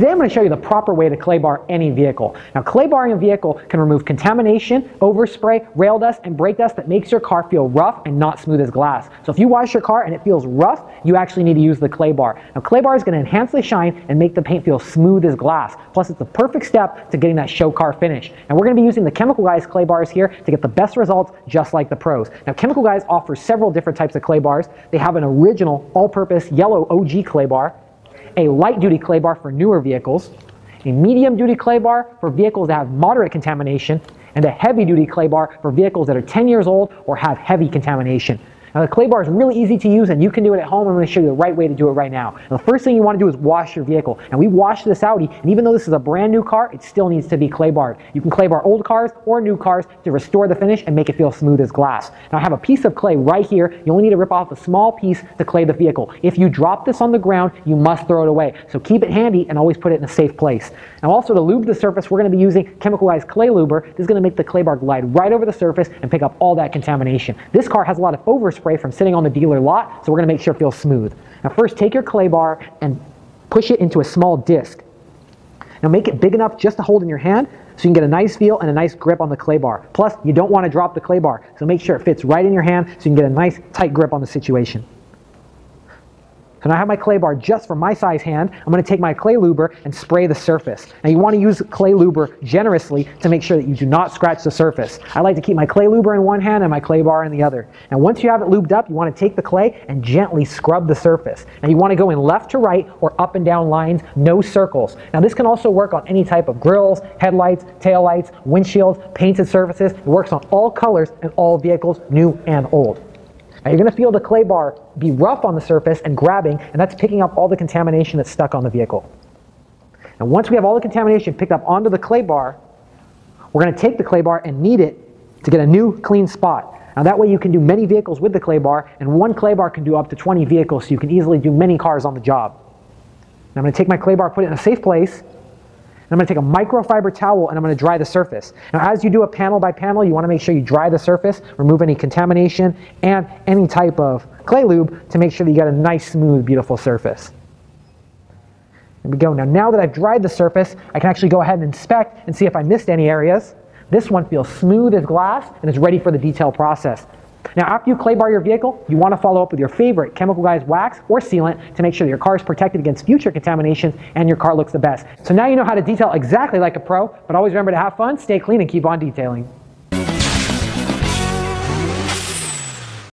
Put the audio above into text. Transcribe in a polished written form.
Today I'm going to show you the proper way to clay bar any vehicle. Now, clay barring a vehicle can remove contamination, overspray, rail dust, and brake dust that makes your car feel rough and not smooth as glass. So if you wash your car and it feels rough, you actually need to use the clay bar. Now, clay bar is going to enhance the shine and make the paint feel smooth as glass. Plus, it's the perfect step to getting that show car finish. And we're going to be using the Chemical Guys clay bars here to get the best results, just like the pros. Now, Chemical Guys offers several different types of clay bars. They have an original all-purpose yellow OG clay bar, a light-duty clay bar for newer vehicles, a medium-duty clay bar for vehicles that have moderate contamination, and a heavy-duty clay bar for vehicles that are 10 years old or have heavy contamination. Now, the clay bar is really easy to use, and you can do it at home. I'm going to show you the right way to do it right now. Now, the first thing you want to do is wash your vehicle. And we washed this Audi, and even though this is a brand new car, it still needs to be clay barred. You can clay bar old cars or new cars to restore the finish and make it feel smooth as glass. Now, I have a piece of clay right here. You only need to rip off a small piece to clay the vehicle. If you drop this on the ground, you must throw it away. So keep it handy and always put it in a safe place. Now, also to lube the surface, we're going to be using Chemical Guys clay luber. This is going to make the clay bar glide right over the surface and pick up all that contamination. This car has a lot of overspray from sitting on the dealer lot, so we're going to make sure it feels smooth. Now, first take your clay bar and push it into a small disc. Now, make it big enough just to hold in your hand so you can get a nice feel and a nice grip on the clay bar. Plus, you don't want to drop the clay bar, so make sure it fits right in your hand so you can get a nice tight grip on the situation. So now I have my clay bar just for my size hand. I'm going to take my clay luber and spray the surface. Now, you want to use clay luber generously to make sure that you do not scratch the surface. I like to keep my clay luber in one hand and my clay bar in the other. Now, once you have it lubed up, you want to take the clay and gently scrub the surface. Now, you want to go in left to right or up and down lines, no circles. Now, this can also work on any type of grills, headlights, taillights, windshields, painted surfaces. It works on all colors and all vehicles, new and old. Now, you're going to feel the clay bar be rough on the surface and grabbing, and that's picking up all the contamination that's stuck on the vehicle. And once we have all the contamination picked up onto the clay bar, we're going to take the clay bar and knead it to get a new clean spot. Now, that way you can do many vehicles with the clay bar, and one clay bar can do up to 20 vehicles, so you can easily do many cars on the job. Now, I'm going to take my clay bar, put it in a safe place, and I'm going to take a microfiber towel and I'm going to dry the surface. Now, as you do it panel by panel, you want to make sure you dry the surface, remove any contamination, and any type of clay lube to make sure that you get a nice, smooth, beautiful surface. There we go. Now that I've dried the surface, I can actually go ahead and inspect and see if I missed any areas. This one feels smooth as glass and is ready for the detail process. Now, after you clay bar your vehicle, you want to follow up with your favorite Chemical Guys wax or sealant to make sure that your car is protected against future contaminations and your car looks the best. So now you know how to detail exactly like a pro, but always remember to have fun, stay clean, and keep on detailing.